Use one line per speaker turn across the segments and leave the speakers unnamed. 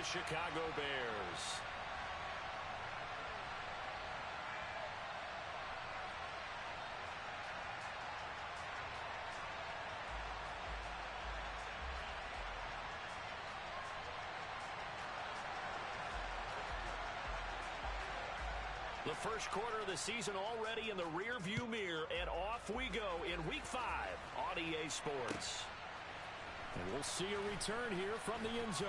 the Chicago Bears. The first quarter of the season already in the rearview mirror, and off we go in Week 5 on EA Sports.
And we'll see a return here from the end zone.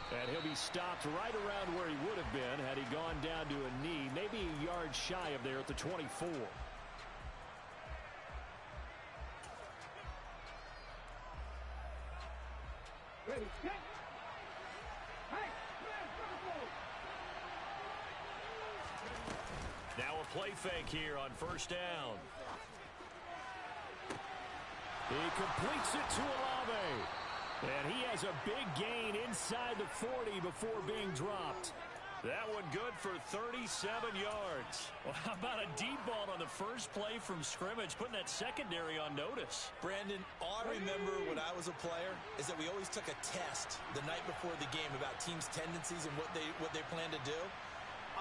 And he'll be stopped right around where he would have been had he gone down to a knee, maybe a yard shy of there at the 24.
Ready, set.
Now a play fake here on first down.
He completes it to Olave. And he has a big gain inside the 40 before being dropped.
That one good for 37 yards.
Well, how about a deep ball on the first play from scrimmage, putting that secondary on notice?
Brandon, all I remember when I was a player is that we always took a test the night before the game about teams' tendencies and what they plan to do.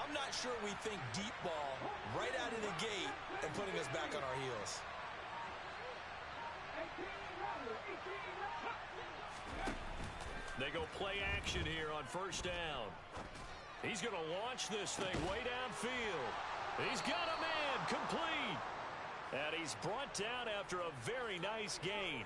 I'm not sure we think deep ball right out of the gate and putting us back on our heels.
They go play action here on first down. He's going to launch this thing way downfield. He's got a man complete. And he's brought down after a very nice gain.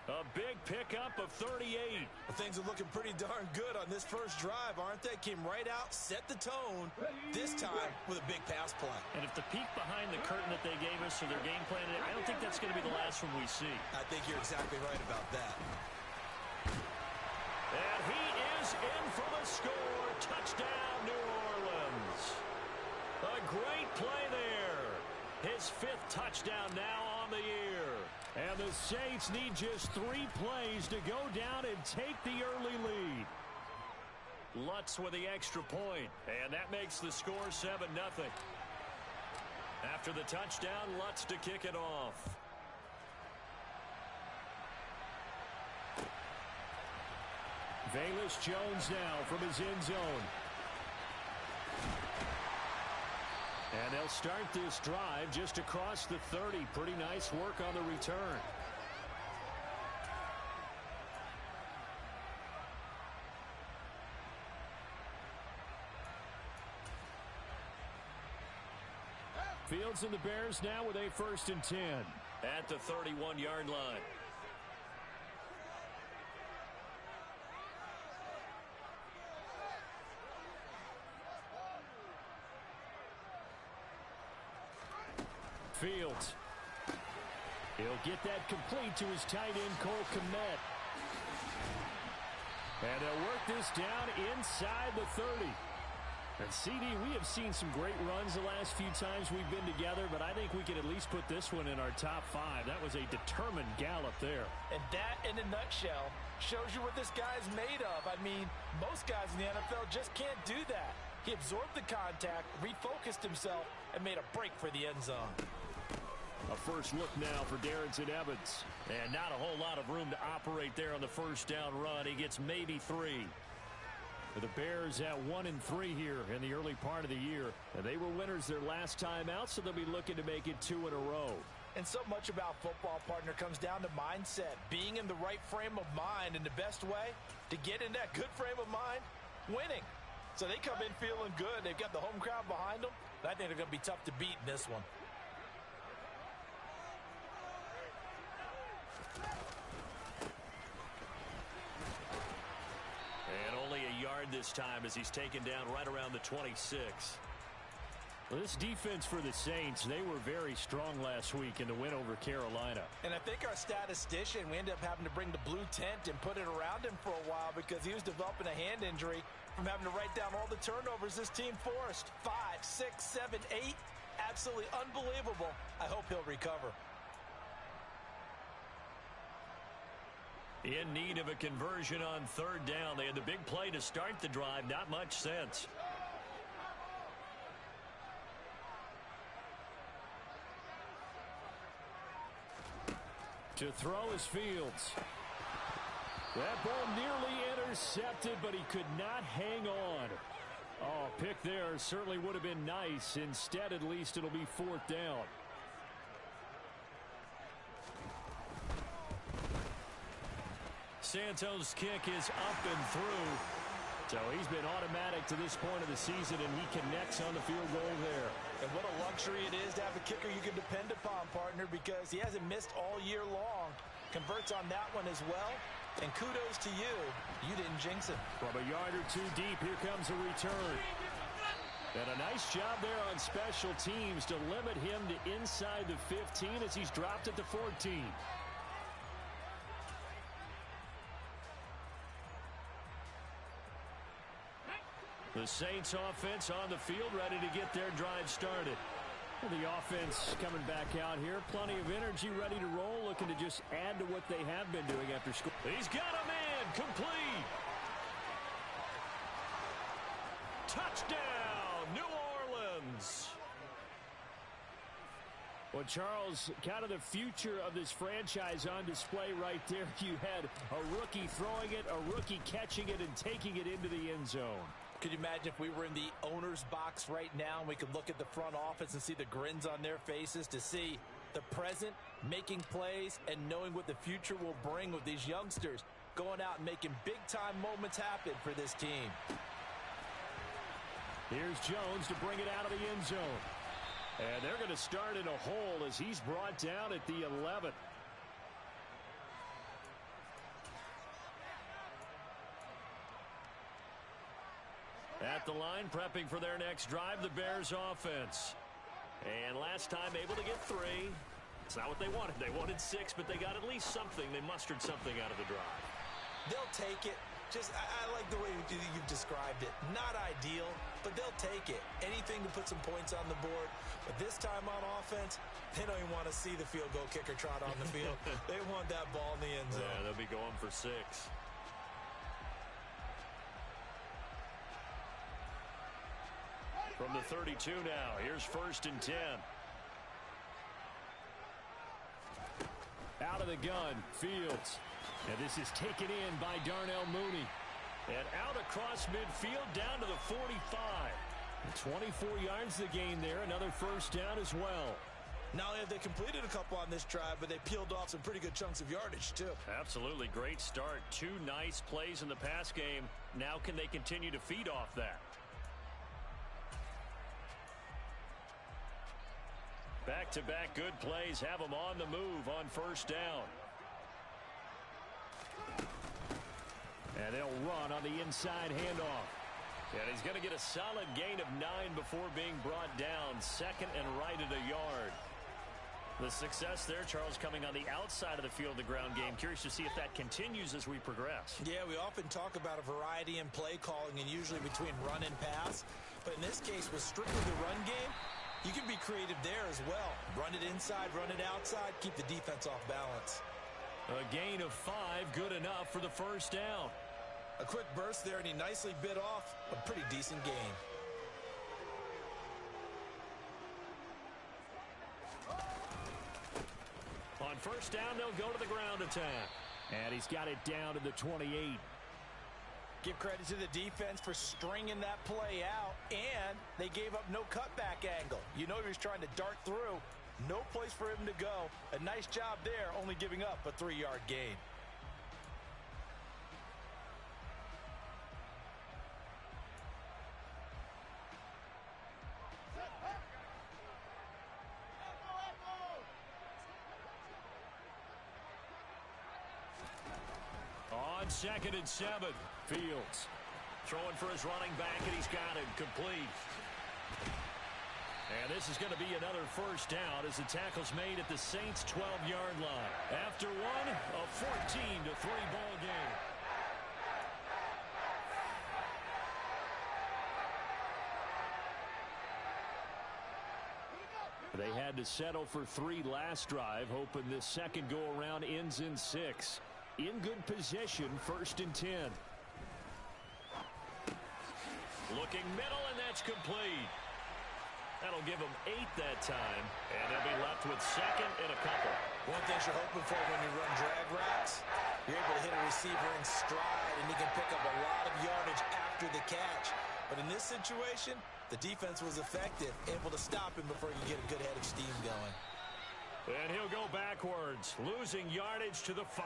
A big pickup of 38.
Well, things are looking pretty darn good on this first drive, aren't they? Came right out, set the tone, this time with a big pass play.
And if the peek behind the curtain that they gave us for their game plan, I don't think that's going to be the last one we see.
I think you're exactly right about that.
And he is in for the score. Touchdown, New Orleans. A great play there. His 5th touchdown now on the year.
And the Saints need just 3 plays to go down and take the early lead.
Lutz with the extra point. And that makes the score 7-0. After the touchdown, Lutz to kick it off.
Velus Jones now from his end zone. And they'll start this drive just across the 30. Pretty nice work on the return. Fields and the Bears now with a 1st and 10.
At the 31-yard line.
Fields. He'll get that complete to his tight end, Cole Kmet. And they'll work this down inside the 30. And CD, we have seen some great runs the last few times we've been together, but I think we can at least put this one in our top 5. That was a determined gallop there.
And that, in a nutshell, shows you what this guy's made of. I mean, most guys in the NFL just can't do that. He absorbed the contact, refocused himself, and made a break for the end zone.
A first look now for Darrynton Evans.
And not a whole lot of room to operate there on the first down run. He gets maybe 3.
The Bears at 1-3 here in the early part of the year. And they were winners their last time out, so they'll be looking to make it 2 in a row.
And so much about football, partner, comes down to mindset. Being in the right frame of mind, and the best way to get in that good frame of mind, winning. So they come in feeling good. They've got the home crowd behind them. I think they're going to be tough to beat in this one.
And only a yard this time as he's taken down right around the 26.
Well, this defense for the Saints, they were very strong last week in the win over Carolina.
And I think our statistician, we ended up having to bring the blue tent and put it around him for a while because he was developing a hand injury from having to write down all the turnovers this team forced. 5, 6, 7, 8. Absolutely unbelievable. I hope he'll recover.
In need of a conversion on 3rd down. They had the big play to start the drive. Not much sense.
To throw is Fields. That ball nearly intercepted, but he could not hang on. Oh, pick there certainly would have been nice. Instead, at least, it'll be 4th down.
Santos' kick is up and through.
So he's been automatic to this point of the season, and he connects on the field goal there.
And what a luxury it is to have a kicker you can depend upon, partner, because he hasn't missed all year long. Converts on that one as well. And kudos to you. You didn't jinx it.
From a yard or two deep, here comes a return. And a nice job there on special teams to limit him to inside the 15 as he's dropped at the 14.
The Saints offense on the field, ready to get their drive started.
Well, the offense coming back out here. Plenty of energy, ready to roll, looking to just add to what they have been doing after school.
He's got a man, complete. Touchdown, New Orleans.
Well, Charles, kind of the future of this franchise on display right there. You had a rookie throwing it, a rookie catching it, and taking it into the end zone.
Could you imagine if we were in the owner's box right now and we could look at the front office and see the grins on their faces, to see the present making plays and knowing what the future will bring with these youngsters going out and making big-time moments happen for this team.
Here's Jones to bring it out of the end zone. And they're going to start in a hole as he's brought down at the 11.
At the line, prepping for their next drive, the Bears offense. And last time able to get 3. It's not what they wanted. They wanted 6, but they got at least something. They mustered something out of the drive.
They'll take it. I like the way you've described it. Not ideal, but they'll take it. Anything to put some points on the board. But this time on offense, they don't even want to see the field goal kicker trot on the field. They want that ball in the end zone.
Yeah, they'll be going for 6. From the 32 now, here's 1st and 10.
Out of the gun, Fields. And this is taken in by Darnell Mooney.
And out across midfield, down to the 45.
24 yards the gain there, another 1st down as well.
Not only have they completed a couple on this drive, but they peeled off some pretty good chunks of yardage, too.
Absolutely great start. 2 nice plays in the pass game. Now can they continue to feed off that? Back-to-back good plays have them on the move on 1st down.
And they'll run on the inside handoff.
And he's going to get a solid gain of 9 before being brought down. 2nd and right at a yard. The success there, Charles, coming on the outside of the field, the ground game. Curious to see if that continues as we progress.
Yeah, we often talk about a variety in play calling and usually between run and pass. But in this case, with strictly the run game, you can be creative there as well. Run it inside, run it outside, keep the defense off balance.
A gain of 5, good enough for the 1st down.
A quick burst there, and he nicely bit off a pretty decent gain.
On 1st down, they'll go to the ground attack.
And he's got it down to the 28.
Give credit to the defense for stringing that play out, and they gave up no cutback angle. You know he was trying to dart through. No place for him to go. A nice job there, only giving up a 3-yard gain.
On 2nd and 7,
Fields
throwing for his running back, and he's got it complete. And this is going to be another 1st down as the tackle's made at the Saints' 12-yard line. After one, a 14-3 ball game.
They had to settle for 3 last drive, hoping this second go-around ends in 6. In good position, 1st and 10.
Looking middle, and that's complete. That'll give them 8 that time, and they'll be left with second and a couple.
One thing you're hoping for when you run drag routes, you're able to hit a receiver in stride, and he can pick up a lot of yardage after the catch. But in this situation, the defense was effective, able to stop him before he could get a good head of steam going.
And he'll go backwards, losing yardage to the 5.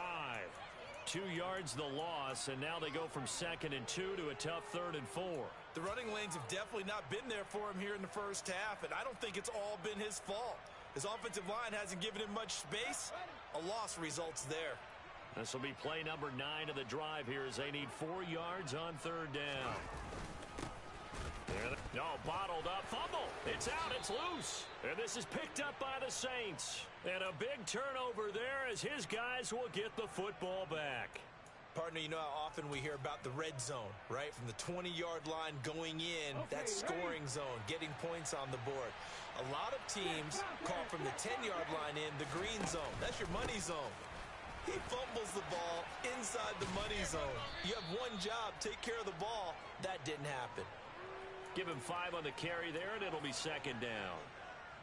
2 yards the loss, and now they go from 2nd and 2 to a tough 3rd and 4.
The running lanes have definitely not been there for him here in the first half, and I don't think it's all been his fault. His offensive line hasn't given him much space. A loss results there.
This will be play number 9 of the drive here as they need 4 yards on 3rd down. No, bottled up. Fumble. It's out. It's loose. And this is picked up by the Saints. And a big turnover there as his guys will get the football back.
Partner, you know how often we hear about the red zone, right? From the 20-yard line going in, that scoring zone, getting points on the board. A lot of teams call from the 10-yard line in the green zone. That's your money zone. He fumbles the ball inside the money zone. You have one job, take care of the ball. That didn't happen.
Give him 5 on the carry there, and it'll be 2nd down.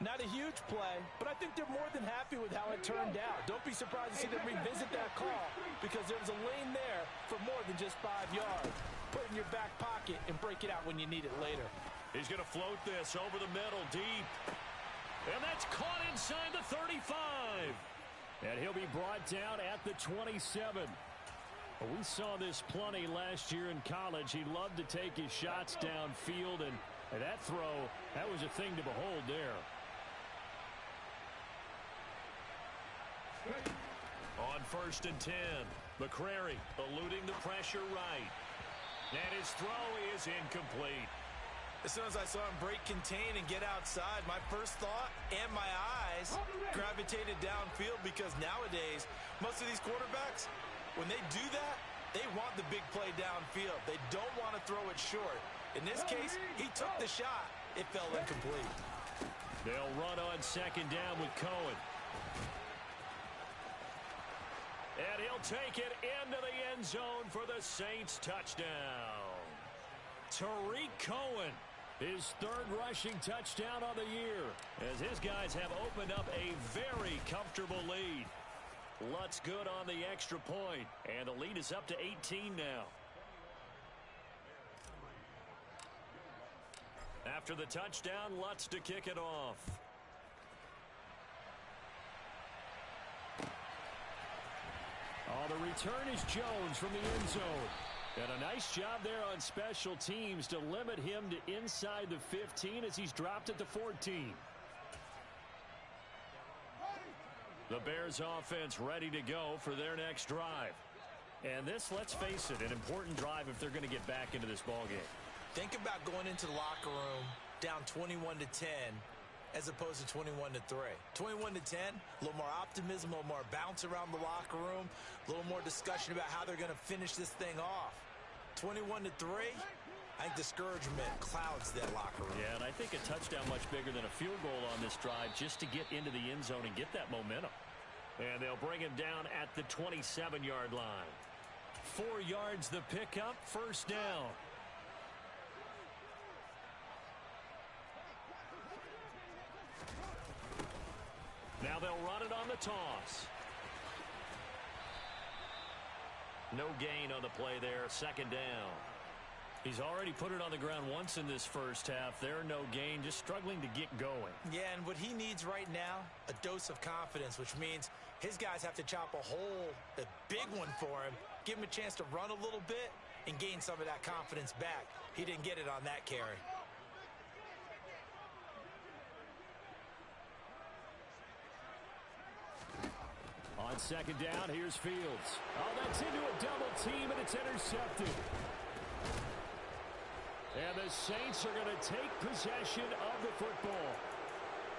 Not a huge play, but I think they're more than happy with how it turned out. Don't be surprised to see them revisit that call because there was a lane there for more than just 5 yards. Put it in your back pocket and break it out when you need it later.
He's going to float this over the middle deep. And that's caught inside the 35. And he'll be brought down at the 27. We saw this plenty last year in college. He loved to take his shots downfield, and that throw, that was a thing to behold there. On 1st and 10, McCrary eluding the pressure right. And his throw is incomplete.
As soon as I saw him break contain and get outside, my first thought and my eyes gravitated downfield because nowadays, most of these quarterbacks, when they do that, they want the big play downfield. They don't want to throw it short. In this case, he took the shot. It fell incomplete.
They'll run on 2nd down with Cohen. And he'll take it into the end zone for the Saints touchdown. Tariq Cohen, his 3rd rushing touchdown on the year, as his guys have opened up a very comfortable lead. Lutz good on the extra point, and the lead is up to 18 now. After the touchdown, Lutz to kick it off. Oh, the return is Jones from the end zone. And a nice job there on special teams to limit him to inside the 15 as he's dropped at the 14. The Bears offense ready to go for their next drive. And this, let's face it, an important drive if they're going to get back into this ballgame.
Think about going into the locker room down 21-10 as opposed to 21-3. 21-10, a little more optimism, a little more bounce around the locker room, a little more discussion about how they're going to finish this thing off. 21-3, I think discouragement clouds that locker room.
Yeah, and I think a touchdown much bigger than a field goal on this drive just to get into the end zone and get that momentum. And they'll bring him down at the 27-yard line. 4 yards the pickup, 1st down. Now they'll run it on the toss. No gain on the play there, 2nd down. He's already put it on the ground once in this first half. There, no gain, just struggling to get going.
Yeah, and what he needs right now, a dose of confidence, which means his guys have to chop a hole, a big one for him, give him a chance to run a little bit and gain some of that confidence back. He didn't get it on that carry.
On 2nd down, here's Fields. Oh, that's into a double team, and it's intercepted. And the Saints are going to take possession of the football.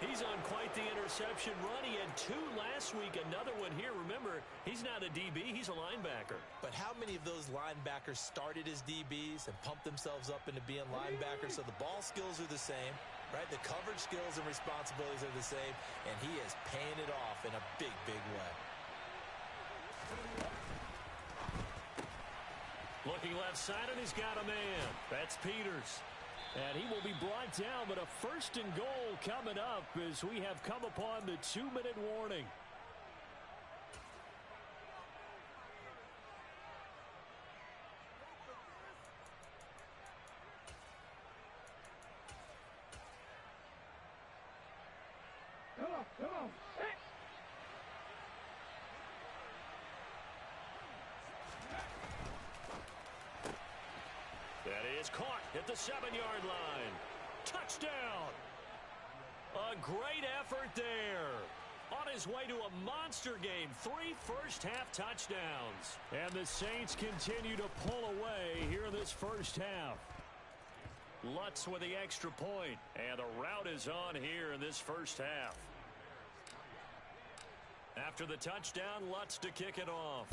He's on quite the interception run. He had 2 last week, another one here. Remember, he's not a DB, he's a linebacker.
But how many of those linebackers started as DBs and pumped themselves up into being linebackers? So the ball skills are the same, right? The coverage skills and responsibilities are the same, and he is paying it off in a big, big way.
Looking left side, and he's got a man. That's Peters.
And he will be brought down, but a first and goal coming up as we have come upon the 2-minute warning.
Come on.
That is caught at the 7-yard line. Touchdown. A great effort there. On his way to a monster game. 3 first-half touchdowns.
And the Saints continue to pull away here in this first half.
Lutz with the extra point. And the route is on here in this first half. After the touchdown, Lutz to kick it off.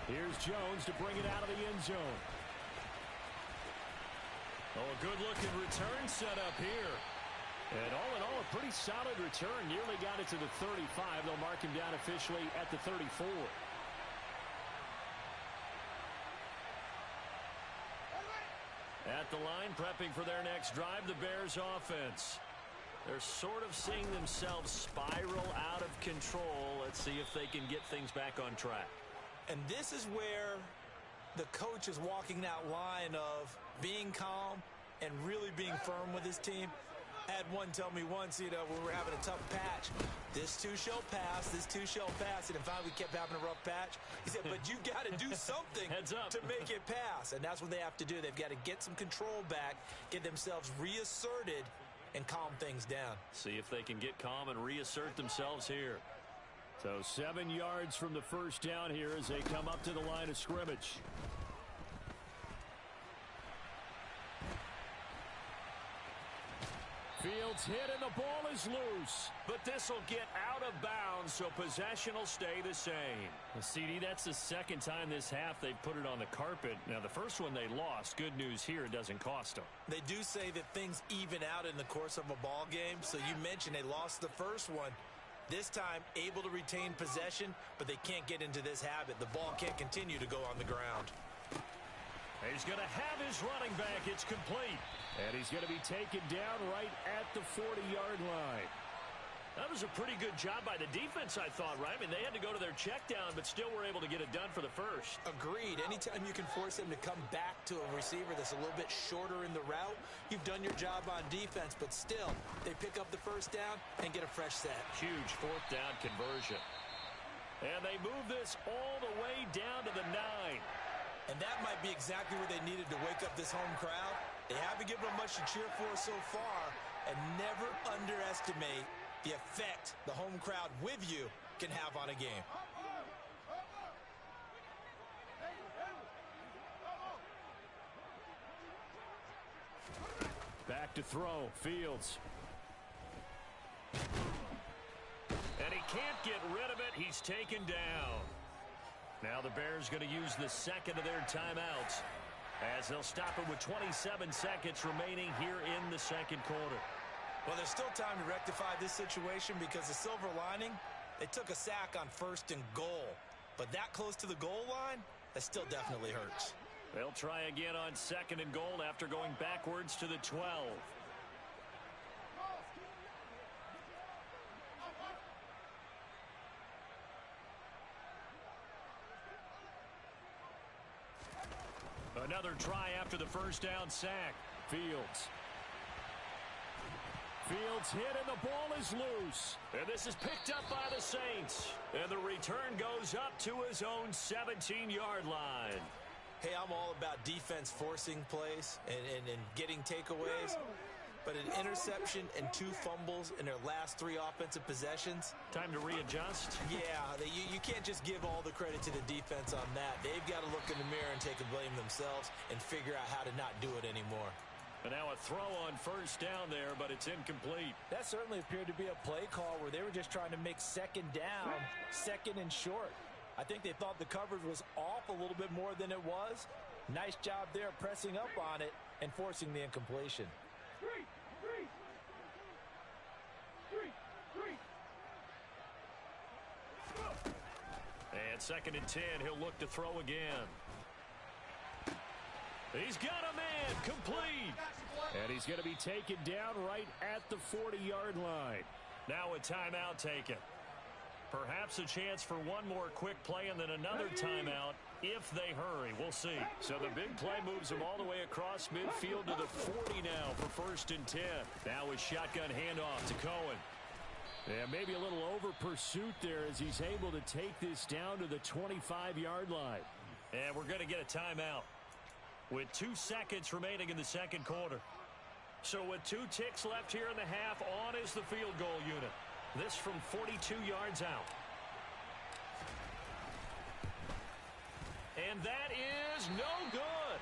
Here's Jones to bring it out of the end zone.
Oh, a good-looking return set up here.
And all in all, a pretty solid return. Nearly got it to the 35. They'll mark him down officially at the 34.
At the line, prepping for their next drive, the Bears offense. They're sort of seeing themselves spiral out of control. Let's see if they can get things back on track.
And this is where the coach is walking that line of being calm and really being firm with his team. I had one tell me once, when we were having a tough patch, this too shall pass, this too shall pass. And in fact, we kept having a rough patch. He said, but you got to do something
Heads up.
to make it pass. And that's what they have to do. They've got to get some control back, get themselves reasserted, and calm things down.
See if they can get calm and reassert themselves here.
So 7 yards from the first down here as they come up to the line of scrimmage. Fields hit and the ball is loose.
But this will get out of bounds, so possession will stay the same.
Well, CD, that's the second time this half they've put it on the carpet. Now, the first one they lost. Good news here, it doesn't cost them.
They do say that things even out in the course of a ball game. So you mentioned they lost the first one. This time, able to retain possession, but they can't get into this habit. The ball can't continue to go on the ground.
He's going to have his running back. It's complete.
And he's going to be taken down right at the 40-yard line.
That was a pretty good job by the defense, I thought, right? I mean, they had to go to their check down, but still were able to get it done for the first.
Agreed. Anytime you can force them to come back to a receiver that's a little bit shorter in the route, you've done your job on defense, but still, they pick up the first down and get a fresh set.
Huge fourth down conversion. And they move this all the way down to the 9.
And that might be exactly where they needed to wake up this home crowd. They haven't given them much to cheer for so far, and never underestimate the effect the home crowd with you can have on a game.
Back to throw, Fields.
And he can't get rid of it. He's taken down. Now the Bears going to use the second of their timeouts as they'll stop it with 27 seconds remaining here in the second quarter.
Well, there's still time to rectify this situation because the silver lining, they took a sack on first and goal. But that close to the goal line, that still definitely hurts.
They'll try again on second and goal after going backwards to the 12. Another try after the first down sack.
Fields. Fields hit and the ball is loose.
And this is picked up by the Saints. And the return goes up to his own 17-yard line.
Hey, I'm all about defense forcing plays and getting takeaways. But an interception and 2 fumbles in their last 3 offensive possessions.
Time to readjust.
Yeah, you can't just give all the credit to the defense on that. They've got to look in the mirror and take the blame themselves and figure out how to not do it anymore.
And now a throw on first down there, but it's incomplete.
That certainly appeared to be a play call where they were just trying to make second down, second and short. I think they thought the coverage was off a little bit more than it was. Nice job there pressing up on it and forcing the incompletion.
And 2nd and 10, he'll look to throw again. He's got a man, complete.
And he's going to be taken down right at the 40-yard line.
Now a timeout taken. Perhaps a chance for one more quick play and then another timeout if they hurry. We'll see. So the big play moves him all the way across midfield to the 40 now for 1st and 10. Now a shotgun handoff to Cohen.
Yeah, maybe a little over pursuit there as he's able to take this down to the 25-yard line.
And we're going to get a timeout with 2 seconds remaining in the 2nd quarter. So with 2 ticks left here in the half, on is the field goal unit. This from 42 yards out. And that is no good.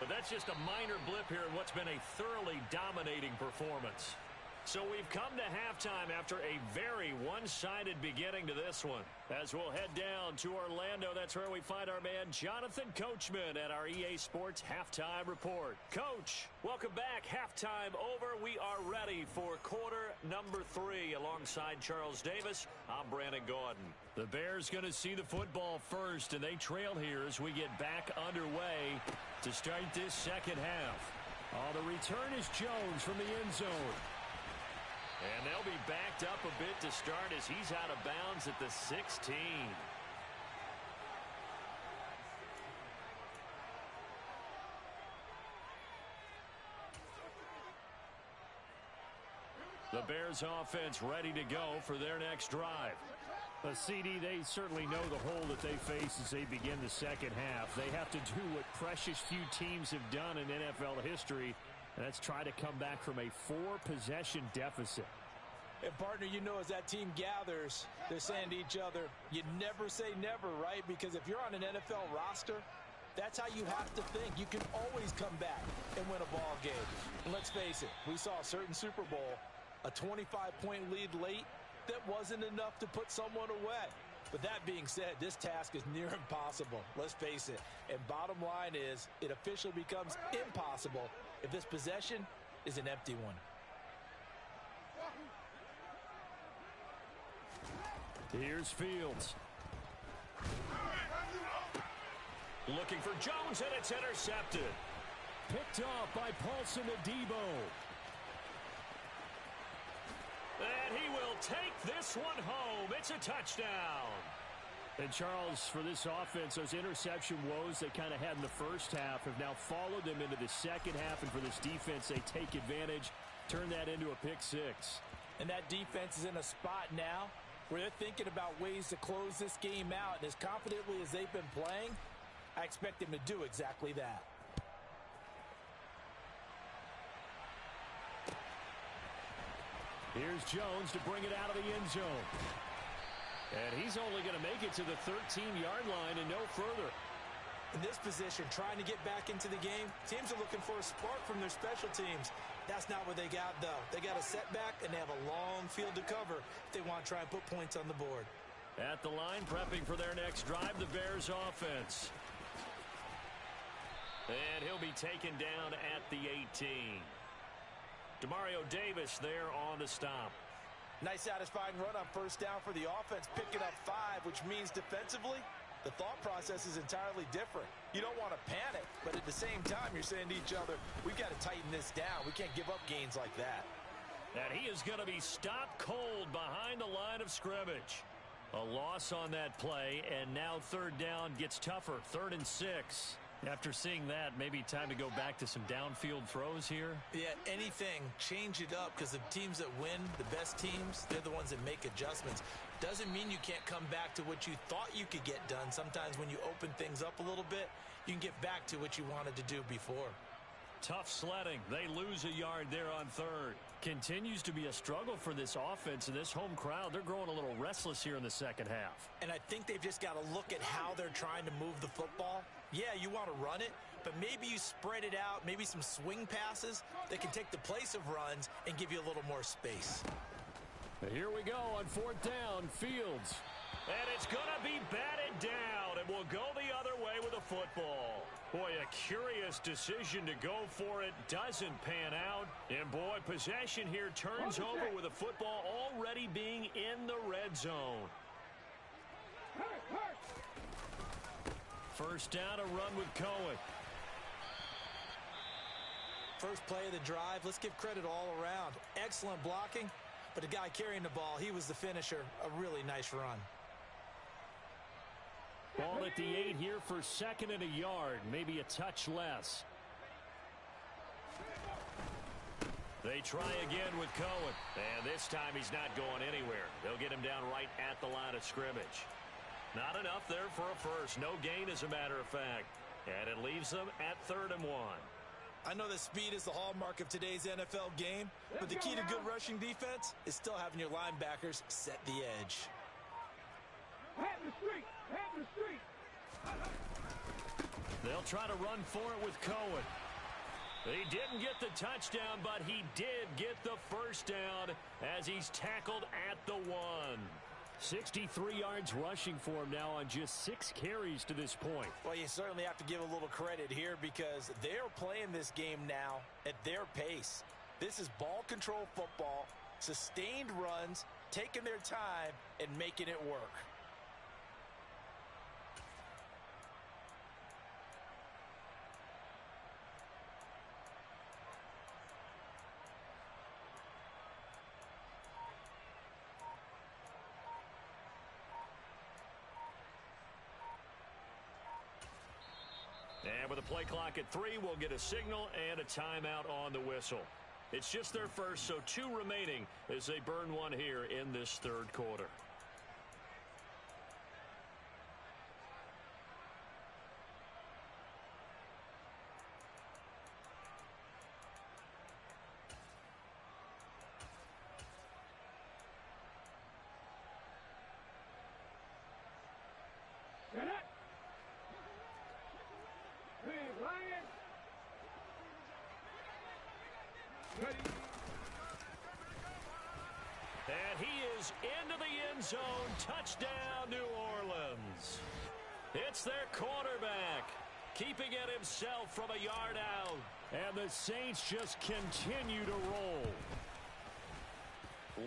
But that's just a minor blip here in what's been a thoroughly dominating performance. So we've come to halftime after a very one-sided beginning to this one. As we'll head down to Orlando, that's where we find our man Jonathan Coachman at our EA Sports Halftime Report. Coach, welcome back. Halftime over. We are ready for quarter number 3. Alongside Charles Davis, I'm Brandon Gaudin. The Bears going to see the football first, and they trail here as we get back underway to start this second half.
Oh, the return is Jones from the end zone.
And they'll be backed up a bit to start as he's out of bounds at the 16. The Bears offense ready to go for their next drive.
The CD, they certainly know the hole that they face as they begin the second half. They have to do what precious few teams have done in NFL history. And that's try to come back from a 4-possession deficit.
And, partner, you know, as that team gathers, they're saying to each other, you never say never, right? Because if you're on an NFL roster, that's how you have to think. You can always come back and win a ball game. And let's face it, we saw a certain Super Bowl, a 25-point lead late, that wasn't enough to put someone away. But that being said, this task is near impossible. Let's face it. And bottom line is, it officially becomes impossible if this possession is an empty one.
Here's Fields.
Looking for Jones, and it's intercepted.
Picked off by Paulson Adebo.
And he will take this one home. It's a touchdown.
And, Charles, for this offense, those interception woes they kind of had in the first half have now followed them into the second half. And for this defense, they take advantage, turn that into a pick 6.
And that defense is in a spot now where they're thinking about ways to close this game out. And as confidently as they've been playing, I expect them to do exactly that.
Here's Jones to bring it out of the end zone.
And he's only going to make it to the 13-yard line and no further.
In this position, trying to get back into the game, teams are looking for a spark from their special teams. That's not what they got, though. They got a setback, and they have a long field to cover if they want to try and put points on the board.
At the line, prepping for their next drive, the Bears offense. And he'll be taken down at the 18. Demario Davis there on the stop.
Nice satisfying run on first down for the offense, picking up 5, which means defensively, the thought process is entirely different. You don't want to panic, but at the same time, you're saying to each other, we've got to tighten this down. We can't give up gains like that.
And he is going to be stopped cold behind the line of scrimmage. A loss on that play, and now third down gets tougher. 3rd and 6. After seeing that, maybe time to go back to some downfield throws here.
Yeah, anything, change it up, because the teams that win, the best teams, they're the ones that make adjustments. Doesn't mean you can't come back to what you thought you could get done. Sometimes when you open things up a little bit, you can get back to what you wanted to do before.
Tough sledding. They lose a yard there on 3rd.
Continues to be a struggle for this offense and this home crowd. They're growing a little restless here in the second half.
And I think they've just got to look at how they're trying to move the football. Yeah, you want to run it, but maybe you spread it out, maybe some swing passes that can take the place of runs and give you a little more space.
Here we go on 4th down, Fields.
And it's going to be batted down, and we'll go the other way with a football. Boy, a curious decision to go for it. Doesn't pan out. And, boy, possession here turns over with a football already being in the red zone. First down, a run with Cohen.
First play of the drive, let's give credit all around. Excellent blocking, but the guy carrying the ball, he was the finisher. A really nice run.
Ball at the 8 here for second and a yard, maybe a touch less.
They try again with Cohen, and this time he's not going anywhere. They'll get him down right at the line of scrimmage. Not enough there for a first. No gain, as a matter of fact. And it leaves them at 3rd and 1.
I know that speed is the hallmark of today's NFL game, but the key to good rushing defense is still having your linebackers set the edge.
Head in the street! Head in the street!
They'll try to run for it with Cohen. He didn't get the touchdown, but he did get the first down as he's tackled at the 1.
63 yards rushing for him now on just 6 carries to this point.
Well, you certainly have to give a little credit here because they're playing this game now at their pace. This is ball control football, sustained runs, taking their time, and making it work.
And with a play clock at 3, we'll get a signal and a timeout on the whistle. It's just their first, so 2 remaining as they burn one here in this 3rd quarter.
Get it! Big Lion! Ready!
And he is into the end zone. Touchdown, New Orleans. It's their quarterback, keeping it himself from a yard out.
And the Saints just continue to roll.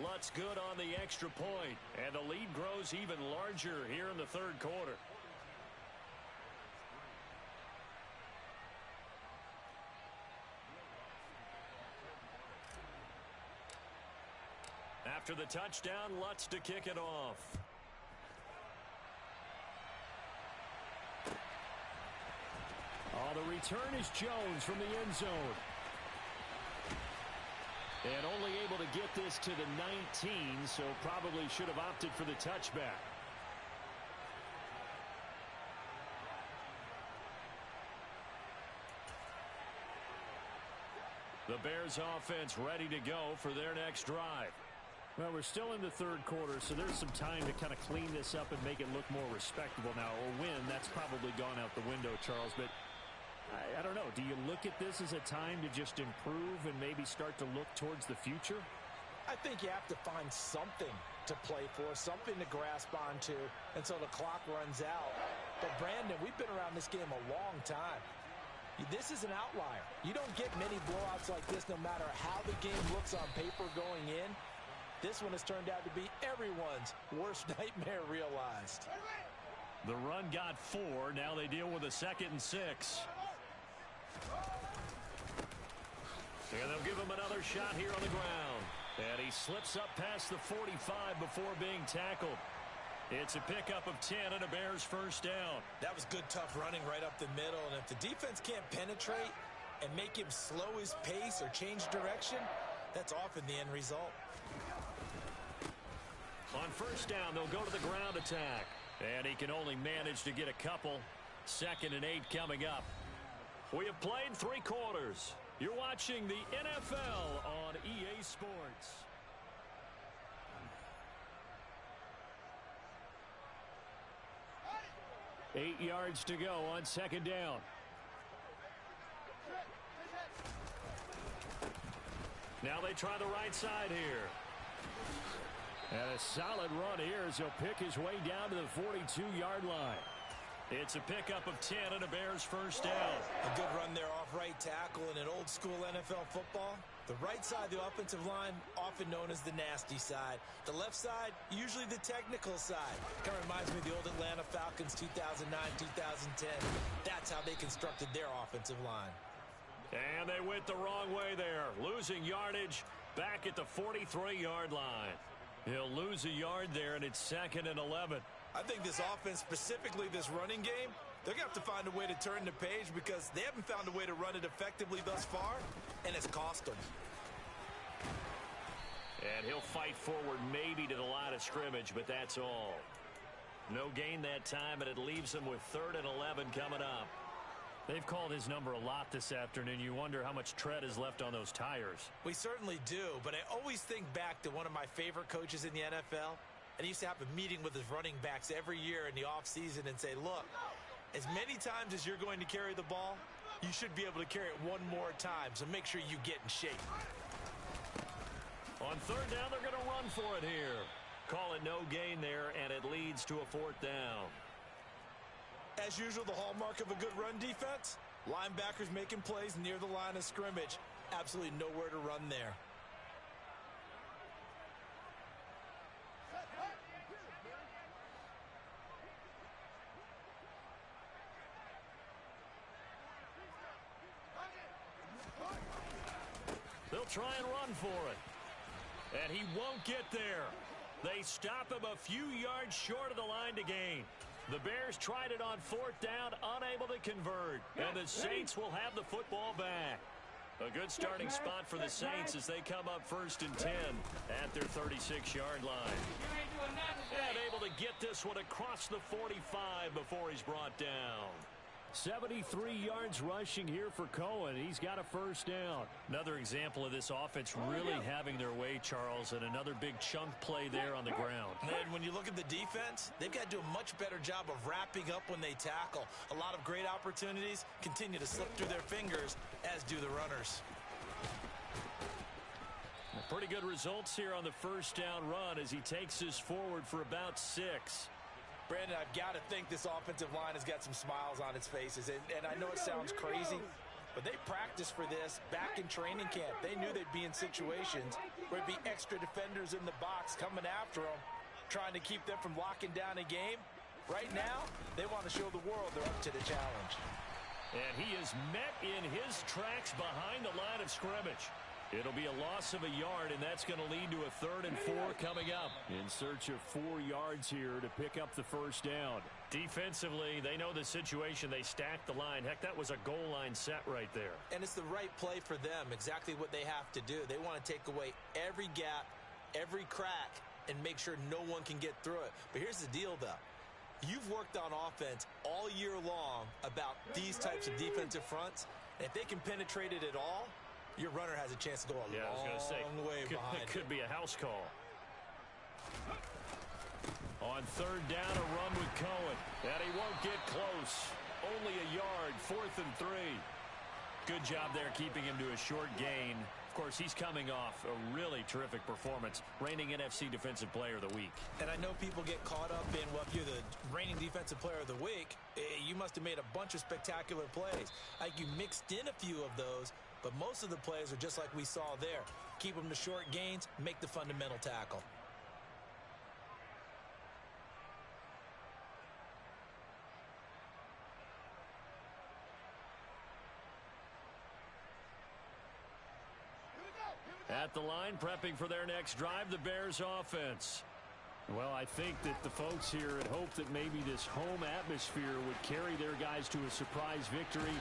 Lutz good on the extra point, and the lead grows even larger here in the 3rd quarter. After the touchdown, Lutz to kick it off.
Oh, the return is Jones from the end zone. And only able to get this to the 19, so probably should have opted for the touchback.
The Bears offense ready to go for their next drive.
Well, we're still in the 3rd quarter, so there's some time to kind of clean this up and make it look more respectable now. Or win, that's probably gone out the window, Charles. But I don't know. Do you look at this as a time to just improve and maybe start to look towards the future?
I think you have to find something to play for, something to grasp onto until the clock runs out. But, Brandon, we've been around this game a long time. This is an outlier. You don't get many blowouts like this no matter how the game looks on paper going in. This one has turned out to be everyone's worst nightmare realized.
The run got 4. Now they deal with a 2nd and 6. And they'll give him another shot here on the ground. And he slips up past the 45 before being tackled. It's a pickup of 10 and a Bears first down.
That was good, tough running right up the middle. And if the defense can't penetrate and make him slow his pace or change direction, that's often the end result.
On first down, they'll go to the ground attack. And he can only manage to get a couple. 2nd and 8 coming up. We have played 3 quarters. You're watching the NFL on EA Sports.
Eight yards to go on 2nd down.
Now they try the right side here.
And a solid run here as he'll pick his way down to the 42-yard line.
It's a pickup of 10 and a Bears first down.
A good run there off right tackle in an old school NFL football.
The right side of the offensive line, often known as the nasty side. The left side, usually the technical side. Kind of reminds me of the old Atlanta Falcons 2009, 2010. That's how they constructed their offensive line.
And they went the wrong way there, losing yardage back at the 43-yard line. He'll lose a yard there, and it's 2nd and 11.
I think this offense, specifically this running game, they're going to have to find a way to turn the page because they haven't found a way to run it effectively thus far, and it's cost them.
And he'll fight forward maybe to the line of scrimmage, but that's all. No gain that time, and it leaves him with 3rd and 11 coming up.
They've called his number a lot this afternoon. You wonder how much tread is left on those tires.
We certainly do, but I always think back to one of my favorite coaches in the NFL, and he used to have a meeting with his running backs every year in the offseason and say, look, as many times as you're going to carry the ball, you should be able to carry it one more time, so make sure you get in shape.
On 3rd down, they're going to run for it here. Call it no gain there, and it leads to a 4th down.
As usual, the hallmark of a good run defense, linebackers making plays near the line of scrimmage. Absolutely nowhere to run there.
They'll try and run for it. And he won't get there. They stop him a few yards short of the line to gain. The Bears tried it on 4th down, unable to convert. And the Saints will have the football back. A good starting spot for the Saints as they come up 1st and 10 at their 36-yard line. And able to get this one across the 45 before he's brought down.
73 yards rushing here for Cohen. He's got a 1st down.
Another example of this offense really having their way, Charles, and another big chunk play there on the ground.
And when you look at the defense, they've got to do a much better job of wrapping up when they tackle. A lot of great opportunities continue to slip through their fingers, as do the runners.
Pretty good results here on the 1st down run as he takes us forward for about 6.
Brandon, I've got to think this offensive line has got some smiles on its faces. And I know it sounds crazy, but they practiced for this back in training camp. They knew they'd be in situations where it'd be extra defenders in the box coming after them, trying to keep them from locking down a game. Right now, they want to show the world they're up to the challenge.
And he is met in his tracks behind the line of scrimmage. It'll be a loss of a yard, and that's going to lead to a 3rd and 4 coming up.
In search of 4 yards here to pick up the 1st down.
Defensively, they know the situation. They stacked the line. Heck, that was a goal line set right there.
And it's the right play for them, exactly what they have to do. They want to take away every gap, every crack, and make sure no one can get through it. But here's the deal, though. You've worked on offense all year long about these types of defensive fronts. And if they can penetrate it at all, your runner has a chance to go a long way behind
it. Could be a house call. On 3rd down, a run with Cohen. And he won't get close. Only a yard, 4th and 3. Good job there keeping him to a short gain. Of course, he's coming off a really terrific performance, reigning NFC Defensive Player of the Week.
And I know people get caught up in, well, if you're the reigning Defensive Player of the Week, you must have made a bunch of spectacular plays. Like you mixed in a few of those, but most of the plays are just like we saw there. Keep them to short gains, make the fundamental tackle.
At the line, prepping for their next drive, the Bears offense.
Well, I think that the folks here had hoped that maybe this home atmosphere would carry their guys to a surprise victory,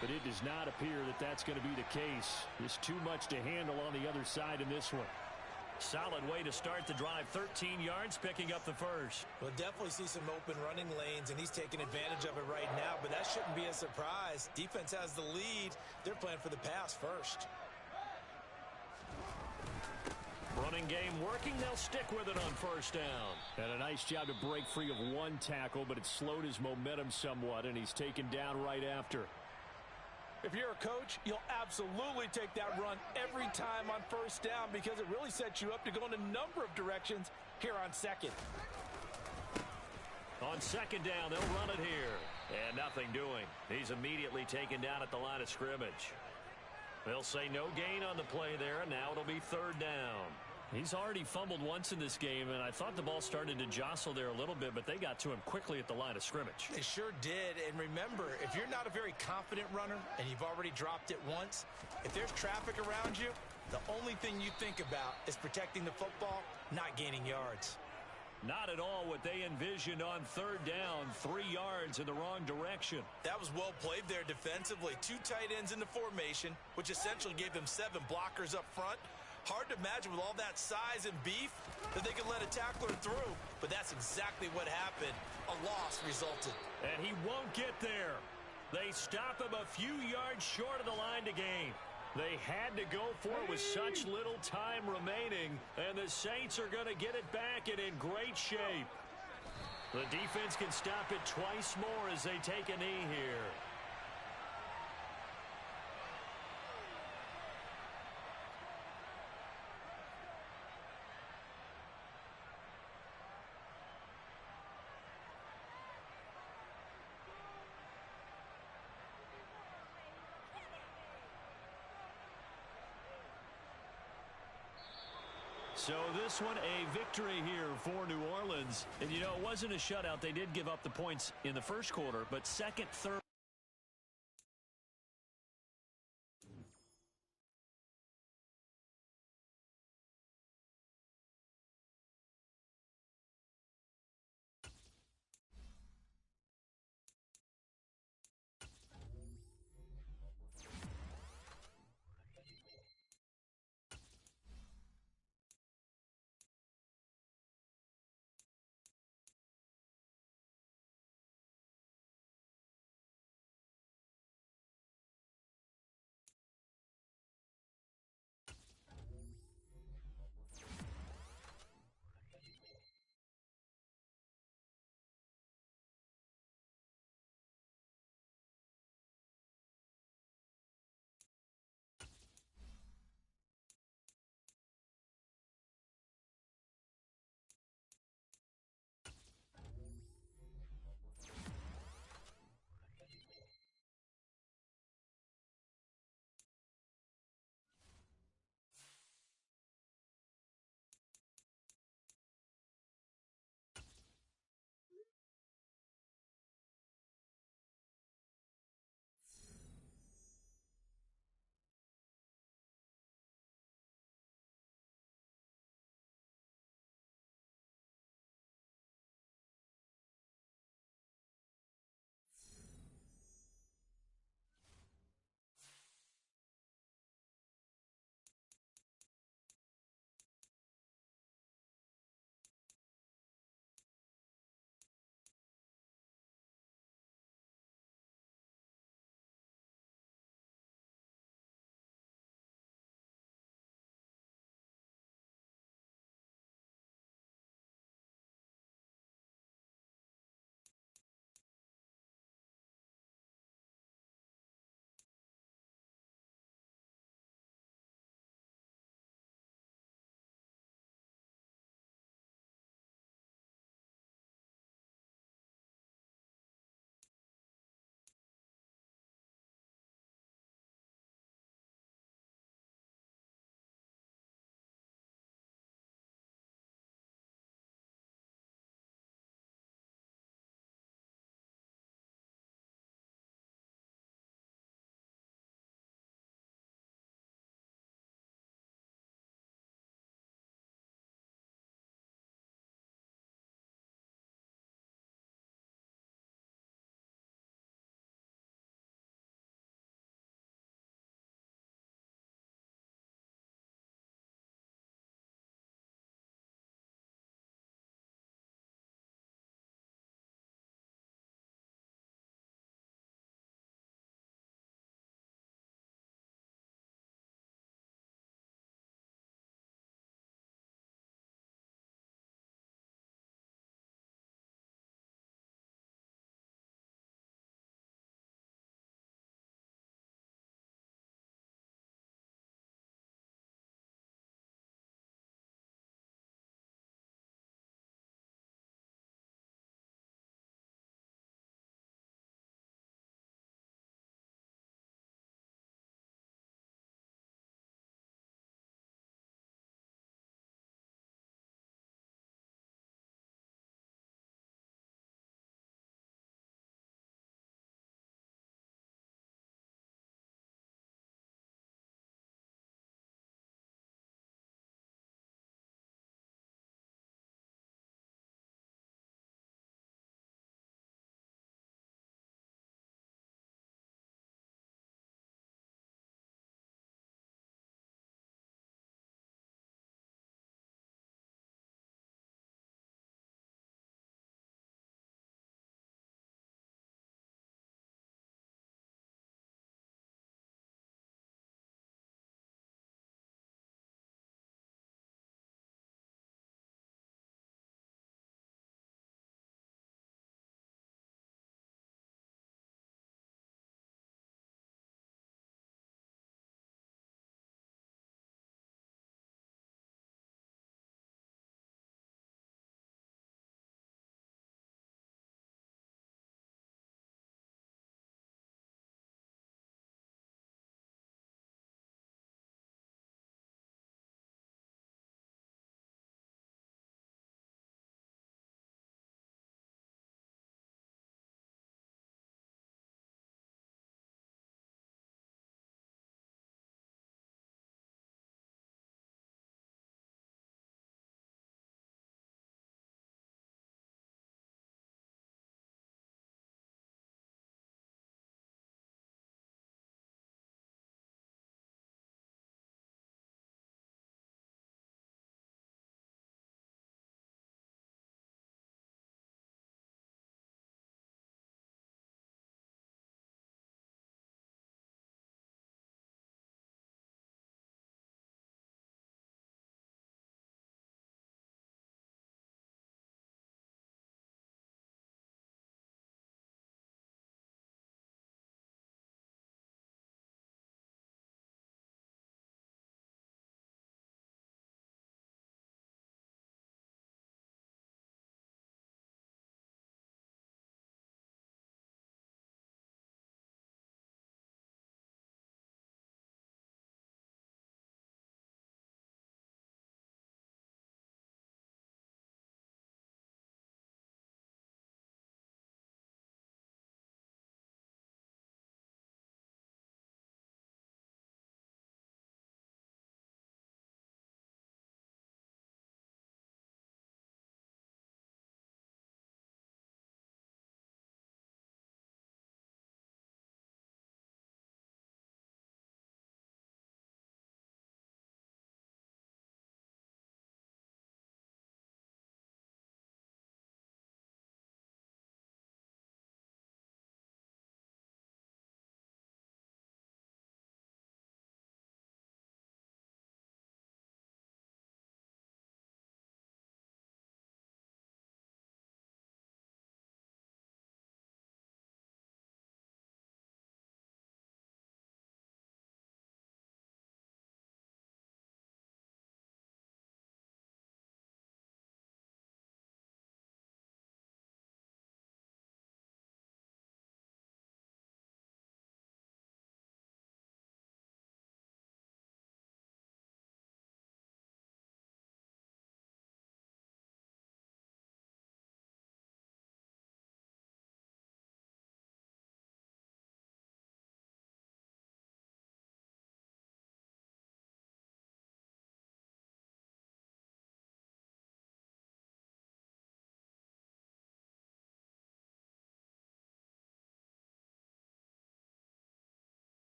but it does not appear that that's going to be the case. There's too much to handle on the other side in this one.
Solid way to start the drive. 13 yards, picking up the 1st.
We'll definitely see some open running lanes, and he's taking advantage of it right now, but that shouldn't be a surprise. Defense has the lead. They're playing for the pass first.
Running game working. They'll stick with it on 1st down.
And a nice job to break free of one tackle, but it slowed his momentum somewhat, and he's taken down right after.
If you're a coach, you'll absolutely take that run every time on 1st down because it really sets you up to go in a number of directions here on 2nd.
On 2nd down, they'll run it here. And nothing doing. He's immediately taken down at the line of scrimmage. They'll say no gain on the play there, and now it'll be third down.
He's already fumbled once in this game, and I thought the ball started to jostle there a little bit, but they got to him quickly at the line of scrimmage.
They sure did. And remember, if you're not a very confident runner and you've already dropped it once, if there's traffic around you, the only thing you think about is protecting the football, not gaining yards.
Not at all what they envisioned on third down, 3 yards in the wrong direction.
That was well played there defensively. 2 tight ends in the formation, which essentially gave them 7 blockers up front. Hard to imagine with all that size and beef that they could let a tackler through, but that's exactly what happened. A loss resulted.
And he won't get there. They stop him a few yards short of the line to gain. They had to go for it with such little time remaining, and the Saints are going to get it back and in great shape. The defense can stop it twice more as they take a knee here. So this one, a victory here for New Orleans. And, you know, it wasn't a shutout. They did give up the points in the first quarter, but second, third.